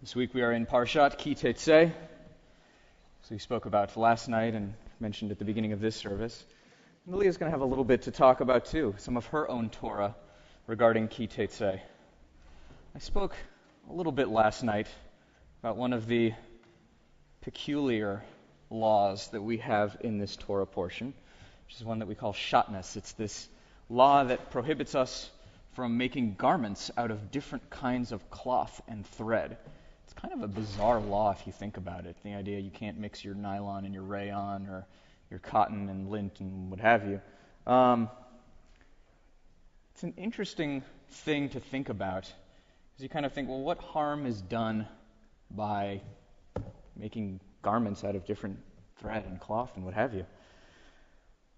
This week we are in Parshat Ki Tetzei, so we spoke about last night and mentioned at the beginning of this service. Lilia is going to have a little bit to talk about too, some of her own Torah regarding Ki Tetzei. I spoke a little bit last night about one of the peculiar laws that we have in this Torah portion, which is one that we call shatnez. It's this law that prohibits us from making garments out of different kinds of cloth and thread. It's kind of a bizarre law if you think about it. The idea you can't mix your nylon and your rayon or your cotton and lint and what have you. It's an interesting thing to think about, because you kind of think, well, what harm is done by making garments out of different thread and cloth and what have you?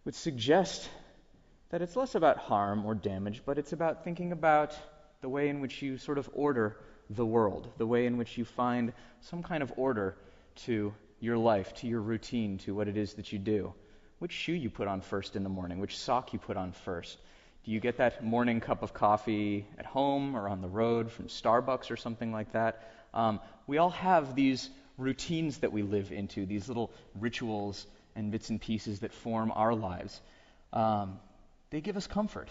Would suggest that it's less about harm or damage, but it's about thinking about the way in which you sort of order the world, the way in which you find some kind of order to your life, to your routine, to what it is that you do. Which shoe you put on first in the morning, which sock you put on first. Do you get that morning cup of coffee at home or on the road from Starbucks or something like that? We all have these routines that we live into, these little rituals and bits and pieces that form our lives. They give us comfort.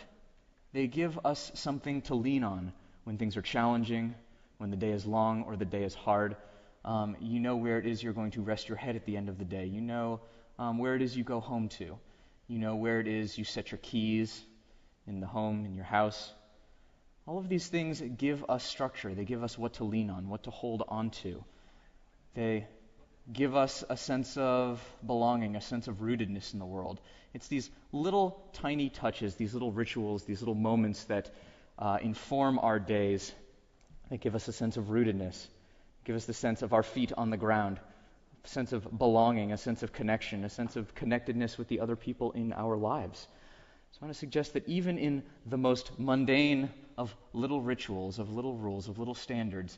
They give us something to lean on when things are challenging, when the day is long or the day is hard. You know where it is you're going to rest your head at the end of the day. You know where it is you go home to. You know where it is you set your keys in the home, in your house. All of these things give us structure. They give us what to lean on, what to hold on to. They give us a sense of belonging, a sense of rootedness in the world. It's these little tiny touches, these little rituals, these little moments that inform our days, that give us a sense of rootedness, give us the sense of our feet on the ground, a sense of belonging, a sense of connection, a sense of connectedness with the other people in our lives. So I want to suggest that even in the most mundane of little rituals, of little rules, of little standards,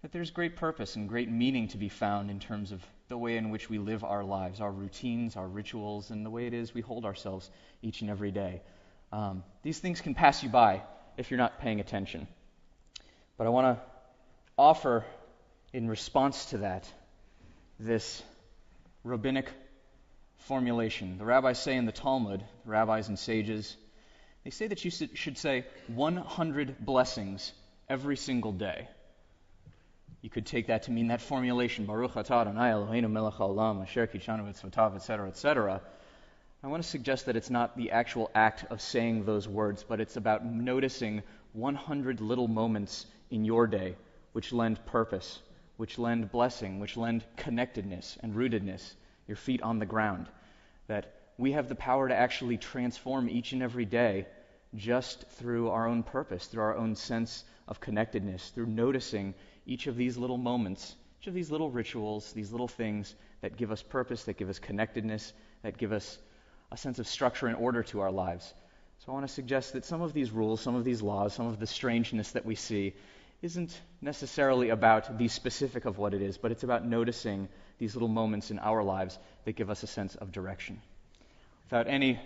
that there's great purpose and great meaning to be found in terms of the way in which we live our lives, our routines, our rituals, and the way it is we hold ourselves each and every day. These things can pass you by if you're not paying attention. But I want to offer, in response to that, this rabbinic formulation. The rabbis say in the Talmud, rabbis and sages, they say that you should say 100 blessings every single day. You could take that to mean that formulation, Baruch atah Adonai Eloheinu melech haolam, asher kidshanu mitzvotav, etc., etc. I want to suggest that it's not the actual act of saying those words, but it's about noticing 100 little moments in your day which lend purpose, which lend blessing, which lend connectedness and rootedness, your feet on the ground. That we have the power to actually transform each and every day just through our own purpose, through our own sense of connectedness, through noticing each of these little moments, each of these little rituals, these little things that give us purpose, that give us connectedness, that give us a sense of structure and order to our lives. So I want to suggest that some of these rules, some of these laws, some of the strangeness that we see isn't necessarily about the specific of what it is, but it's about noticing these little moments in our lives that give us a sense of direction. Without any